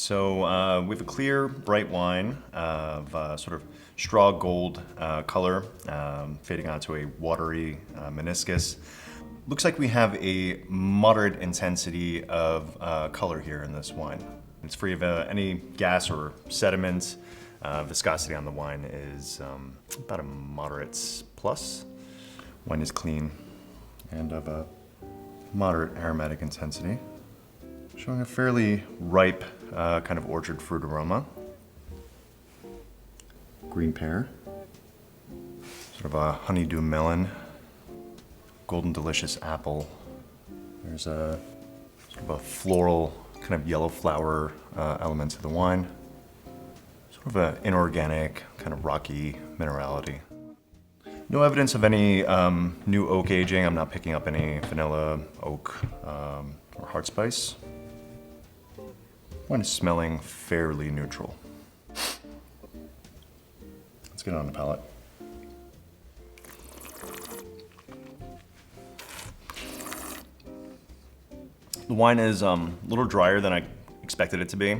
So we have a clear, bright wine of sort of straw gold color, fading onto a watery meniscus. Looks like we have a moderate intensity of color here in this wine. It's free of any gas or sediment. Viscosity on the wine is about a moderate plus. Wine is clean and of a moderate aromatic intensity, showing a fairly ripe kind of orchard fruit aroma. Green pear, sort of a honeydew melon, golden delicious apple. There's a sort of a floral kind of yellow flower element to the wine. Sort of an inorganic, kind of rocky minerality. No evidence of any new oak aging. I'm not picking up any vanilla, oak, or hard spice. Wine is smelling fairly neutral. Let's get it on the palate. The wine is a little drier than I expected it to be.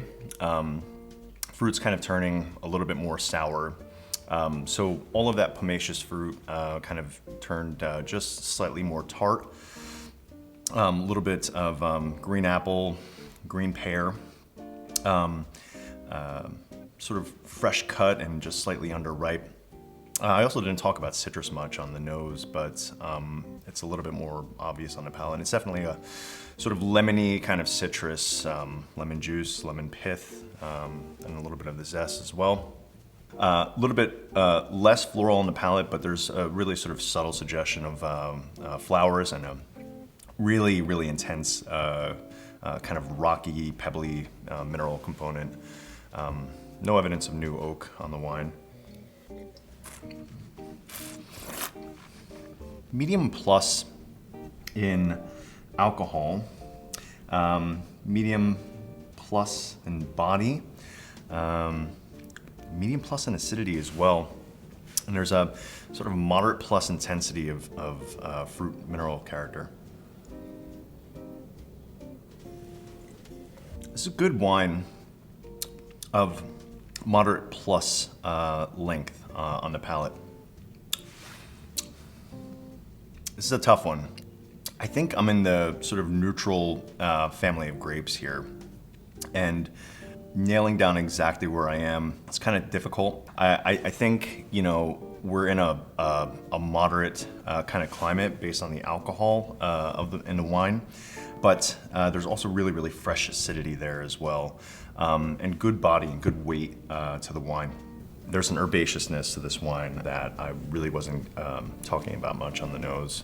Fruit's kind of turning a little bit more sour. So all of that pomaceous fruit kind of turned just slightly more tart. A little bit of green apple, green pear, sort of fresh cut and just slightly underripe. I also didn't talk about citrus much on the nose, but it's a little bit more obvious on the palate. It's definitely a sort of lemony kind of citrus, lemon juice, lemon pith, and a little bit of the zest as well. A little bit less floral on the palate, but there's a really sort of subtle suggestion of flowers and a really, really intense kind of rocky, pebbly mineral component. No evidence of new oak on the wine. Medium plus in alcohol, medium plus in body, medium plus in acidity as well. And there's a sort of moderate plus intensity of fruit mineral character. This is a good wine of moderate plus length on the palate. This is a tough one. I think I'm in the sort of neutral family of grapes here, and nailing down exactly where I am, it's kind of difficult. I think, you know, we're in a moderate kind of climate based on the alcohol in the wine, but there's also really, really fresh acidity there as well, and good body and good weight to the wine. There's an herbaceousness to this wine that I really wasn't talking about much on the nose.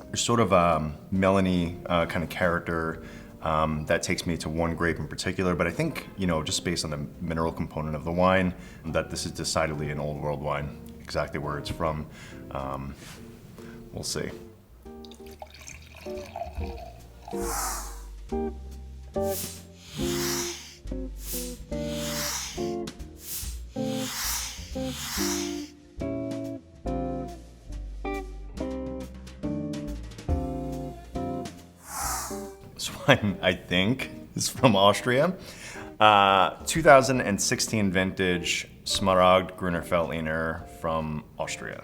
There's sort of a melony kind of character that takes me to one grape in particular, but I think, you know, just based on the mineral component of the wine, that this is decidedly an old world wine. Exactly where it's from, we'll see. This wine, I think, is from Austria. 2016 vintage Smaragd Grüner Veltliner from Austria.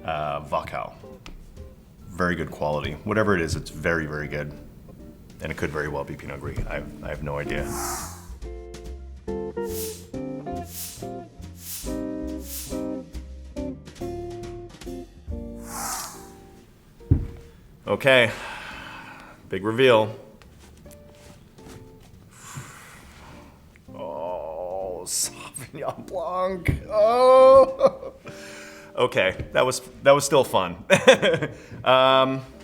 Wachau. Very good quality. Whatever it is, it's very, very good. And it could very well be Pinot Gris. I have no idea. Okay, big reveal. Oh, Sauvignon Blanc. Oh. Okay, that was still fun.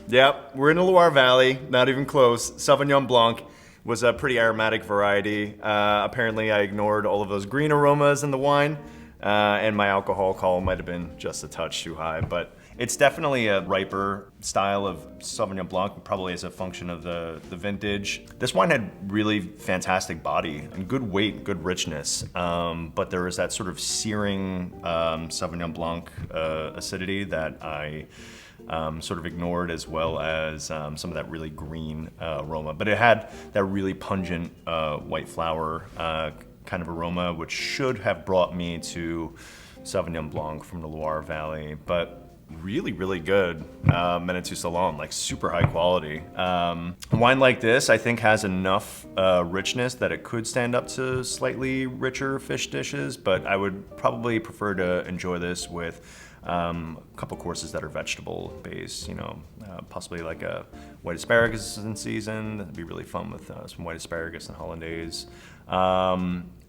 Yep, we're in the Loire Valley, not even close. Sauvignon Blanc was a pretty aromatic variety. Apparently I ignored all of those green aromas in the wine, and my alcohol call might have been just a touch too high, but it's definitely a riper style of Sauvignon Blanc, probably as a function of the vintage. This wine had really fantastic body and good weight, good richness, but there was that sort of searing Sauvignon Blanc acidity that I sort of ignored, as well as some of that really green aroma. But it had that really pungent white flower kind of aroma, which should have brought me to Sauvignon Blanc from the Loire Valley. But really, really good Manitou Salon, like super high quality. A wine like this, I think, has enough richness that it could stand up to slightly richer fish dishes, but I would probably prefer to enjoy this with a couple courses that are vegetable based, you know, possibly like a white asparagus in season. That'd be really fun with some white asparagus and hollandaise.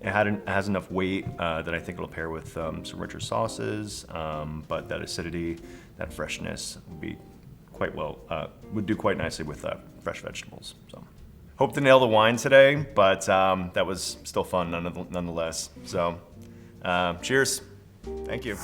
It has enough weight that I think it'll pair with some richer sauces, but that acidity, that freshness would do quite nicely with fresh vegetables. So, hope to nail the wine today, but that was still fun nonetheless. So, cheers. Thank you.